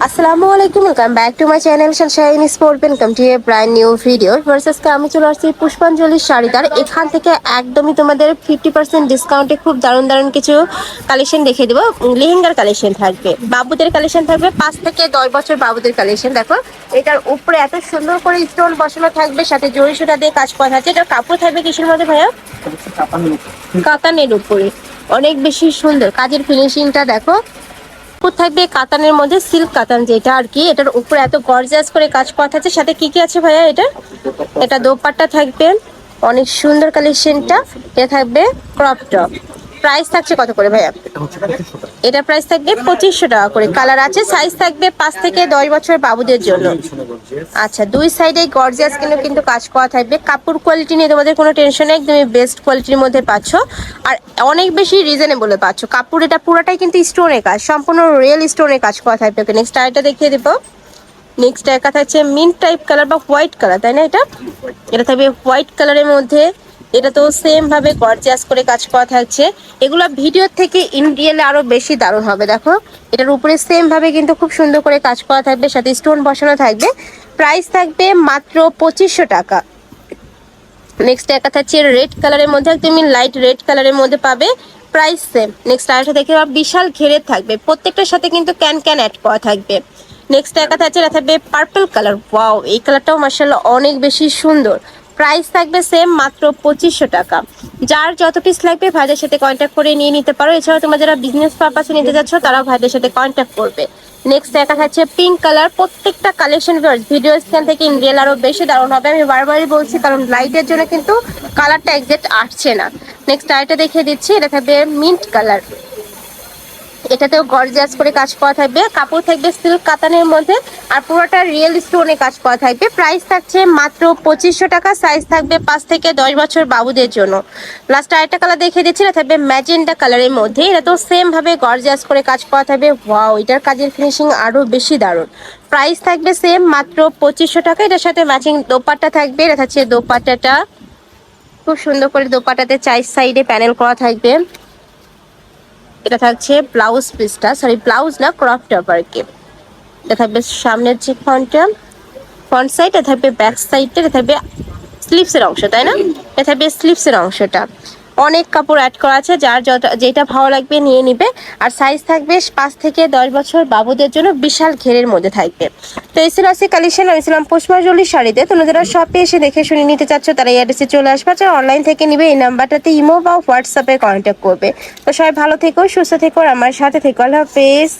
আসসালামু আলাইকুম, welcome back to my channel sunshine sport. Welcome to a brand new video ভার্সেসকে আমি চলে আসছি পুষ্পাঞ্জলি শাড়িদার। এখান থেকে একদমই তোমাদের 50% ডিসকাউন্টে খুব দারুণ দারুণ কিছু কালেকশন দেখে দেবো। লেহেঙ্গার কালেকশন থাকবে, বাবুদের কালেকশন থাকবে, 5 থেকে 10 বছর বাবুদের কালেকশন। দেখো এটার উপরে এত সুন্দর করে স্টোন বসানো থাকবে, সাথে জরি সুতা দিয়ে কাজ করা থাকছে। এটার কাপড় থাকবে কিসের মধ্যে ভাইয়া? কাতানের উপরে, অনেক বেশি সুন্দর কাজের ফিনিশিংটা দেখো। থাকবে কাতানের মধ্যে, সিল্ক কাতান যেটা আর কি। এটার উপরে এত গর্জিয়াস করে কাজ করা থাকছে। সাথে কি কি আছে ভাইয়া? এটা দোপাট্টা থাকবে, অনেক সুন্দর কালেকশনটা। এটা থাকবে ক্রপ টপ। প্রাইস থাকছে কত করে ভাইয়া? এটা প্রাইস থাকবে 2500 টাকা করে। কালার আছে, সাইজ থাকবে 5 থেকে 10 বছর বাবুদের জন্য। আচ্ছা, দুই সাইডে গর্জিয়াস কিন্তু কাজ করা থাকবে। কাপড় কোয়ালিটি নিয়ে তোমাদের কোনো টেনশন নেই, একদমই বেস্ট কোয়ালিটির মধ্যে পাচ্ছ, আর অনেক বেশি রিজনেবলে পাচ্ছ। কাপড় এটা পুরোটাই কিন্তু স্টোনের কাজ, সম্পূর্ণ রিয়েল স্টোনের কাজ করা থাকবে। ওকে, নেক্সট আরেকটা দেখিয়ে দেবো। নেক্সট একটা থাকছে মিন্ট টাইপ কালার বা হোয়াইট কালার, তাই না? এটা থাকবে হোয়াইট কালারের মধ্যে। এটা তো সেম ভাবে গর্জিয়াস করে কাজ করা থাকছে। এগুলো ভিডিওর থেকে ইন রিয়েলে আরো বেশি দারুণ হবে। দেখো এটার উপরে সেম ভাবে কিন্তু খুব সুন্দর করে কাজ করা থাকবে, সাথে স্টোন বসানো থাকবে। প্রাইস থাকবে মাত্র 2500 টাকা। নেক্সট একটা থাকছে রেড কালারের মধ্যে, তুমি লাইট রেড কালারের মধ্যে পাবে, প্রাইস সেম। নেক্সট আরেকটা দেখে বিশাল ঘেরের থাকবে, প্রত্যেকটার সাথে কিন্তু ক্যান ক্যান অ্যাড করা থাকবে। নেক্সট একটা থাকছে, এটা থাকবে পার্পল কালার। ওয়াও, এই কালারটাও মাশাআল্লাহ অনেক বেশি সুন্দর। প্রাইস থাকবে সেম, মাত্র 2500 টাকা। যার যত পিস লাগবে ভাইদের সাথে কন্ট্যাক্ট করে নিয়ে নিতে পারো। এছাড়াও তোমরা যারা বিজনেস পারপাসে নিতে যাচ্ছ তারাও ভাইদের সাথে কন্ট্যাক্ট করবে। নেক্সট দেখা যাচ্ছে পিঙ্ক কালার। প্রত্যেকটা কালেকশন ভিডিও স্ক্যান থেকে ইন রিয়েল আরো বেশি দারুণ হবে, আমি বারবারই বলছি, কারণ লাইটের জন্য কিন্তু কালারটা এক্সাক্ট আসছে না। নেক্সট আরেকটা দেখিয়ে দিচ্ছি, এটা থাকবে মিন্ট কালার। এটাতেও গর্জিয়াস করে কাজ করা থাকবে, কাপড় থাকবে সিল্ক কাতানের মধ্যে, আর পুরোটা রিয়েল স্টোনে কাজ করা থাকবে। প্রাইস থাকছে মাত্র 2500 টাকা। সাইজ থাকবে 5 থেকে 10 বছর বাবুদের জন্য। লাস্ট আরেকটা কালার দেখিয়ে দিচ্ছি, এটা থাকবে ম্যাজেন্টা কালারের মধ্যে। এটা তো সেম ভাবে গর্জিয়াস করে কাজ করা থাকবে। ওয়াও, এটার কাজের ফিনিশিং আরো বেশি দারুণ। প্রাইস থাকবে সেম, মাত্র 2500 টাকা। এটার সাথে ম্যাচিং দোপাট্টা থাকবে। এটা থাকছে দোপাট্টাটা, খুব সুন্দর করে দোপাট্টাতে 4 সাইডে প্যানেল করা থাকবে। এটা থাকছে ব্লাউজ পিসটা, সরি ব্লাউজ না, ক্রপ টপ আর কি। এটা থাকবে সামনের যে ফ্রন্ট সাইড, এটা থাকবে ব্যাক সাইডটা, এটা থাকবে স্লিভসের অংশ, তাই না? এটা থাকবে স্লিভসের অংশটা। অনেক কাপড় অ্যাড করা আছে, যার যেটা ভালো লাগবে নিয়ে নিবে। আর সাইজ থাকবে 5 থেকে 10 বছর বাবুদের জন্য, বিশাল ঘেরের মধ্যে থাকবে। তো এই ছিল আজকে কালেকশন। আমি ছিলাম পুষ্পাঞ্জলি শাড়িতে। তোমরা যারা শপে এসে দেখে শুনে নিতে চাচ্ছ তারা এই অ্যাড্রেসে চলে আসবে। যারা অনলাইন থেকে নিবে এই নাম্বারটাতে ইমো বা হোয়াটসঅ্যাপে কন্ট্যাক্ট করবে। তো সবাই ভালো থেকো, সুস্থ থেকো, আর আমার সাথে থেকো। আল্লাহ হাফেজ।